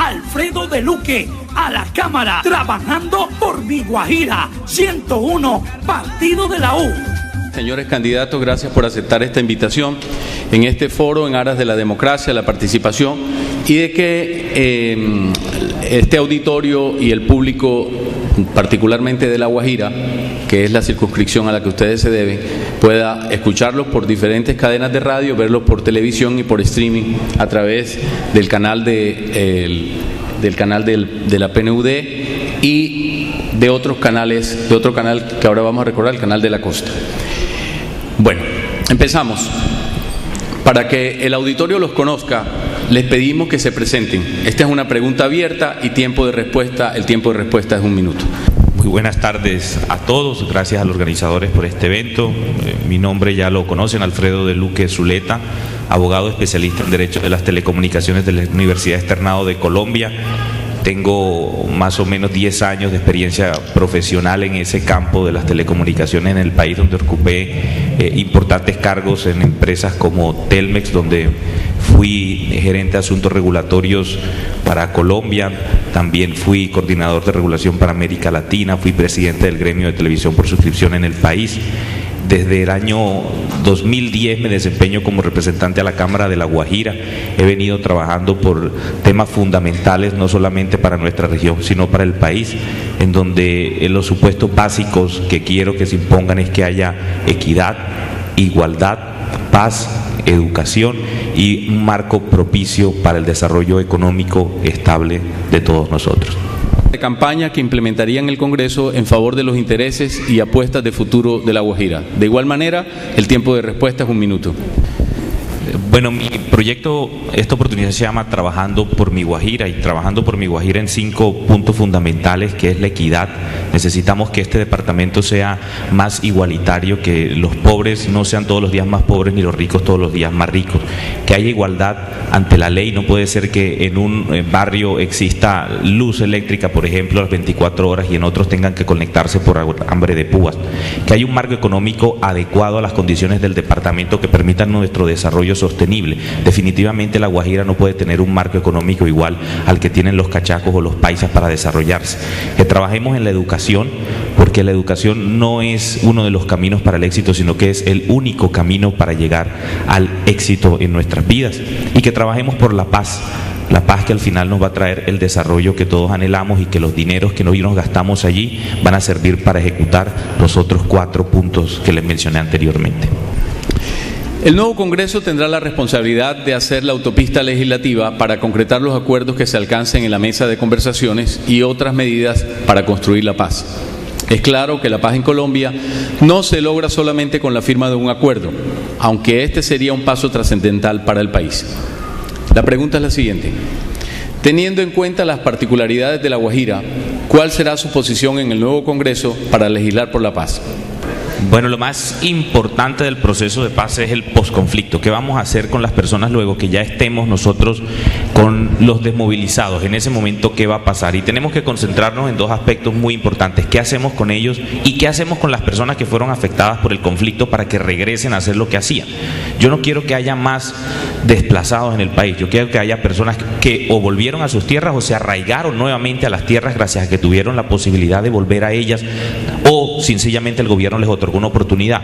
Alfredo de Luque a la Cámara, trabajando por Mi Guajira. 101, Partido de la U. Señores candidatos, gracias por aceptar esta invitación en este foro en aras de la democracia, la participación y de que este auditorio y el público, particularmente de La Guajira, que es la circunscripción a la que ustedes se deben, pueda escucharlos por diferentes cadenas de radio, verlos por televisión y por streaming a través del canal de la PNUD y de otros canales, de otro canal que ahora vamos a recordar, el canal de la Costa. Bueno, empezamos. Para que el auditorio los conozca, les pedimos que se presenten. Esta es una pregunta abierta y el tiempo de respuesta es 1 minuto. Muy buenas tardes a todos, gracias a los organizadores por este evento. Mi nombre ya lo conocen, Alfredo de Luque Zuleta, abogado especialista en Derecho de las Telecomunicaciones de la Universidad Externado de Colombia. Tengo más o menos 10 años de experiencia profesional en ese campo de las telecomunicaciones en el país, donde ocupé importantes cargos en empresas como Telmex, donde fui gerente de asuntos regulatorios para Colombia, también fui coordinador de regulación para América Latina, fui presidente del gremio de televisión por suscripción en el país. Desde el año 2010 me desempeño como representante a la Cámara de La Guajira. He venido trabajando por temas fundamentales, no solamente para nuestra región, sino para el país, en donde los supuestos básicos que quiero que se impongan es que haya equidad, igualdad, paz, educación y un marco propicio para el desarrollo económico estable de todos nosotros. De campaña que implementaría en el Congreso en favor de los intereses y apuestas de futuro de La Guajira. De igual manera, el tiempo de respuesta es 1 minuto. Bueno, mi proyecto, esta oportunidad se llama Trabajando por Mi Guajira, y trabajando por Mi Guajira en 5 puntos fundamentales, que es la equidad. Necesitamos que este departamento sea más igualitario, que los pobres no sean todos los días más pobres ni los ricos todos los días más ricos, que haya igualdad ante la ley. No puede ser que en un barrio exista luz eléctrica, por ejemplo, a las 24 horas y en otros tengan que conectarse por hambre de púas. Que haya un marco económico adecuado a las condiciones del departamento que permitan nuestro desarrollo sostenible. Definitivamente La Guajira no puede tener un marco económico igual al que tienen los cachacos o los paisas para desarrollarse. Que trabajemos en la educación, porque la educación no es uno de los caminos para el éxito, sino que es el único camino para llegar al éxito en nuestras vidas. Y que trabajemos por la paz que al final nos va a traer el desarrollo que todos anhelamos, y que los dineros que hoy nos gastamos allí van a servir para ejecutar los otros 4 puntos que les mencioné anteriormente. El nuevo Congreso tendrá la responsabilidad de hacer la autopista legislativa para concretar los acuerdos que se alcancen en la mesa de conversaciones y otras medidas para construir la paz. Es claro que la paz en Colombia no se logra solamente con la firma de un acuerdo, aunque este sería un paso trascendental para el país. La pregunta es la siguiente: teniendo en cuenta las particularidades de La Guajira, ¿cuál será su posición en el nuevo Congreso para legislar por la paz? Bueno, lo más importante del proceso de paz es el posconflicto. ¿Qué vamos a hacer con las personas luego que ya estemos nosotros con los desmovilizados? En ese momento, ¿qué va a pasar? Y tenemos que concentrarnos en 2 aspectos muy importantes: ¿qué hacemos con ellos y qué hacemos con las personas que fueron afectadas por el conflicto para que regresen a hacer lo que hacían? Yo no quiero que haya más desplazados en el país. Yo quiero que haya personas que o volvieron a sus tierras o se arraigaron nuevamente a las tierras gracias a que tuvieron la posibilidad de volver a ellas, o sencillamente el gobierno les otorgó una oportunidad.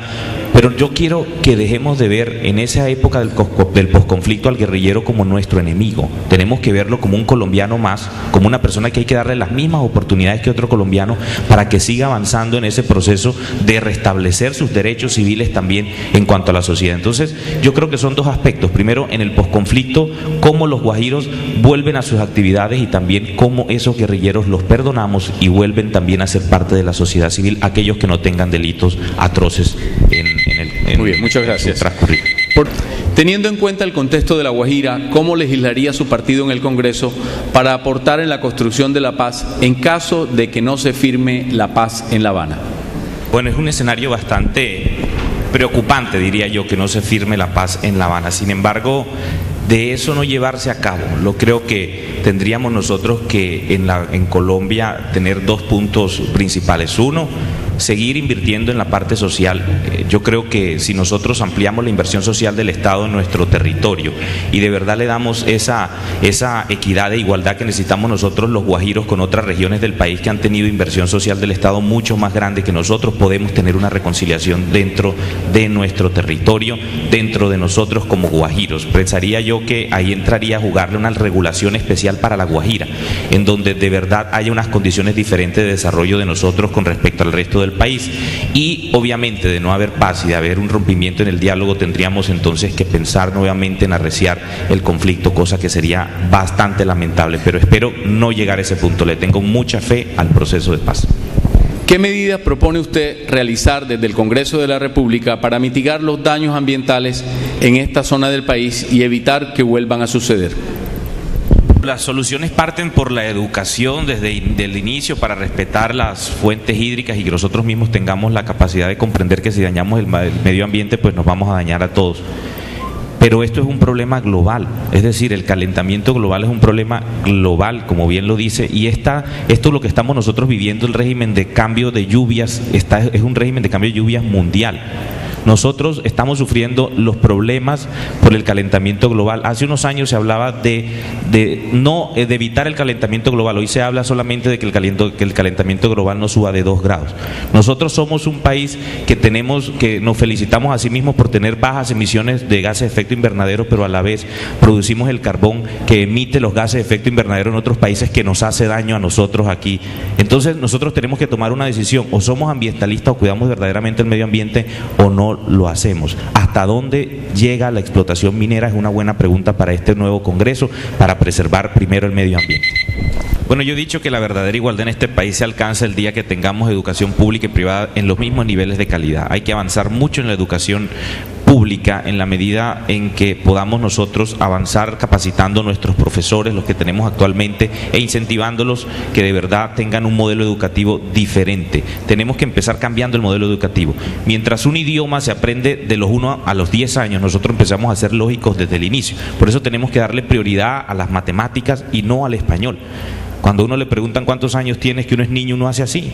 Pero yo quiero que dejemos de ver en esa época del posconflicto al guerrillero como nuestro enemigo. Tenemos que verlo como un colombiano más, como una persona que hay que darle las mismas oportunidades que otro colombiano para que siga avanzando en ese proceso de restablecer sus derechos civiles también en cuanto a la sociedad. Entonces, yo creo que son 2 aspectos. Primero, en el posconflicto, cómo los guajiros vuelven a sus actividades, y también cómo esos guerrilleros los perdonamos y vuelven también a ser parte de la sociedad civil, aquellos que no tengan delitos atroces Muy bien, muchas gracias. Teniendo en cuenta el contexto de La Guajira, ¿cómo legislaría su partido en el Congreso para aportar en la construcción de la paz en caso de que no se firme la paz en La Habana? Bueno, es un escenario bastante preocupante, diría yo, que no se firme la paz en La Habana. Sin embargo, de eso no llevarse a cabo, lo creo que tendríamos nosotros que en Colombia tener 2 puntos principales. Uno, seguir invirtiendo en la parte social. Yo creo que si nosotros ampliamos la inversión social del Estado en nuestro territorio y de verdad le damos esa equidad e igualdad que necesitamos nosotros los guajiros con otras regiones del país que han tenido inversión social del Estado mucho más grande que nosotros, podemos tener una reconciliación dentro de nuestro territorio, dentro de nosotros como guajiros. Pensaría yo que ahí entraría a jugarle una regulación especial para la Guajira, en donde de verdad haya unas condiciones diferentes de desarrollo de nosotros con respecto al resto del país. Y obviamente de no haber paz y de haber un rompimiento en el diálogo, tendríamos entonces que pensar nuevamente en arreciar el conflicto, cosa que sería bastante lamentable, pero espero no llegar a ese punto. Le tengo mucha fe al proceso de paz. ¿Qué medidas propone usted realizar desde el Congreso de la República para mitigar los daños ambientales en esta zona del país y evitar que vuelvan a suceder? Las soluciones parten por la educación desde el inicio para respetar las fuentes hídricas y que nosotros mismos tengamos la capacidad de comprender que si dañamos el medio ambiente, pues nos vamos a dañar a todos. Pero esto es un problema global, es decir, el calentamiento global es un problema global, como bien lo dice, y esto es lo que estamos nosotros viviendo, el régimen de cambio de lluvias, es un régimen de cambio de lluvias mundial. Nosotros estamos sufriendo los problemas por el calentamiento global. Hace unos años se hablaba de evitar el calentamiento global. Hoy se habla solamente de que el calentamiento global no suba de 2 grados. Nosotros somos un país que nos felicitamos a sí mismos por tener bajas emisiones de gases de efecto invernadero, pero a la vez producimos el carbón que emite los gases de efecto invernadero en otros países, que nos hace daño a nosotros aquí. Entonces nosotros tenemos que tomar una decisión: o somos ambientalistas o cuidamos verdaderamente el medio ambiente, o no lo hacemos. ¿Hasta dónde llega la explotación minera? Es una buena pregunta para este nuevo Congreso, para preservar primero el medio ambiente. Bueno, yo he dicho que la verdadera igualdad en este país se alcanza el día que tengamos educación pública y privada en los mismos niveles de calidad. Hay que avanzar mucho en la educación pública en la medida en que podamos nosotros avanzar capacitando a nuestros profesores, los que tenemos actualmente, e incentivándolos que de verdad tengan un modelo educativo diferente. Tenemos que empezar cambiando el modelo educativo. Mientras un idioma se aprende de los 1 a los 10 años, nosotros empezamos a ser lógicos desde el inicio. Por eso tenemos que darle prioridad a las matemáticas y no al español. Cuando a uno le preguntan cuántos años tienes, que uno es niño, uno hace así.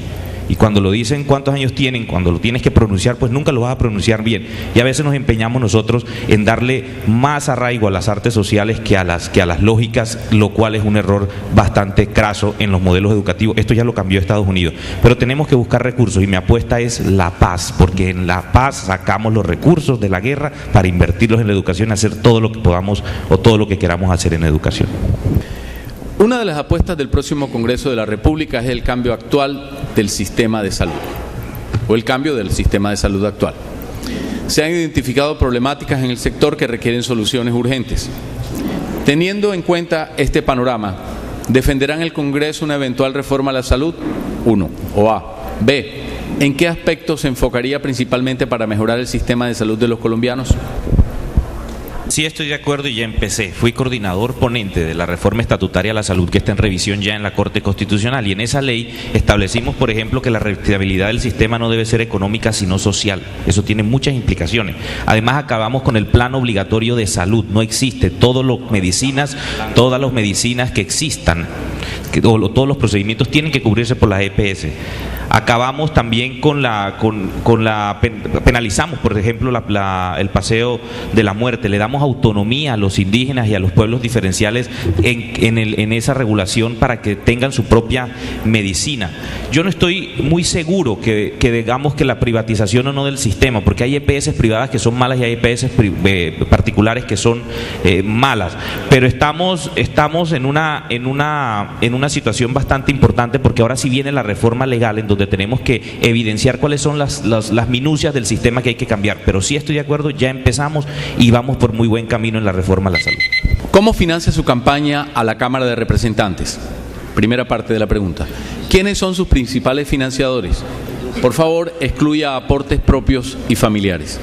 Y cuando lo dicen cuántos años tienen, cuando lo tienes que pronunciar, pues nunca lo vas a pronunciar bien. Y a veces nos empeñamos nosotros en darle más arraigo a las artes sociales que a las lógicas, lo cual es un error bastante craso en los modelos educativos. Esto ya lo cambió Estados Unidos. Pero tenemos que buscar recursos, y mi apuesta es la paz, porque en la paz sacamos los recursos de la guerra para invertirlos en la educación, hacer todo lo que podamos o todo lo que queramos hacer en educación. Una de las apuestas del próximo Congreso de la República es el cambio actual del sistema de salud, o el cambio del sistema de salud actual. Se han identificado problemáticas en el sector que requieren soluciones urgentes. Teniendo en cuenta este panorama, ¿defenderán el Congreso una eventual reforma a la salud? 1. O A. B. ¿En qué aspectos se enfocaría principalmente para mejorar el sistema de salud de los colombianos? Sí, estoy de acuerdo y ya empecé. Fui coordinador ponente de la reforma estatutaria a la salud que está en revisión ya en la Corte Constitucional, y en esa ley establecimos, por ejemplo, que la rentabilidad del sistema no debe ser económica sino social. Eso tiene muchas implicaciones. Además, acabamos con el plan obligatorio de salud. No existe. Todas las medicinas que existan, todos los procedimientos tienen que cubrirse por las EPS. Acabamos también penalizamos, por ejemplo, el paseo de la muerte. Le damos autonomía a los indígenas y a los pueblos diferenciales en esa regulación para que tengan su propia medicina. Yo no estoy muy seguro que digamos que la privatización o no del sistema, porque hay EPS privadas que son malas y hay EPS particulares que son malas, pero estamos en una situación bastante importante, porque ahora sí viene la reforma legal en donde tenemos que evidenciar cuáles son las minucias del sistema que hay que cambiar. Pero sí estoy de acuerdo, ya empezamos y vamos por muy buen camino en la reforma a la salud. ¿Cómo financia su campaña a la Cámara de Representantes? Primera parte de la pregunta. ¿Quiénes son sus principales financiadores? Por favor, excluya aportes propios y familiares.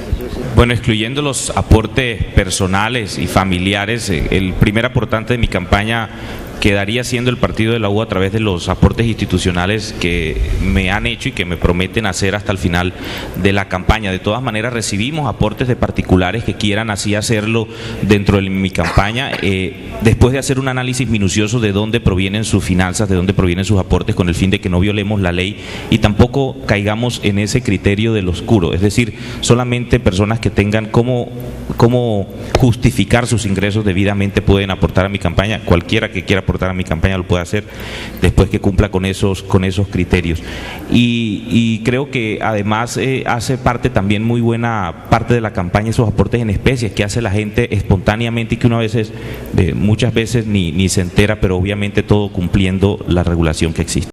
Bueno, excluyendo los aportes personales y familiares, el primer aportante de mi campaña quedaría siendo el partido de la U a través de los aportes institucionales que me han hecho y que me prometen hacer hasta el final de la campaña. De todas maneras, recibimos aportes de particulares que quieran así hacerlo dentro de mi campaña. después de hacer un análisis minucioso de dónde provienen sus finanzas, de dónde provienen sus aportes, con el fin de que no violemos la ley y tampoco caigamos en ese criterio del oscuro, es decir, solamente personas que tengan cómo justificar sus ingresos debidamente pueden aportar a mi campaña. Cualquiera que quiera aportar a mi campaña lo puede hacer después que cumpla con esos criterios. Y creo que además hace parte también muy buena parte de la campaña esos aportes en especies que hace la gente espontáneamente y que uno a veces, muchas veces ni se entera, pero obviamente todo cumpliendo la regulación que existe.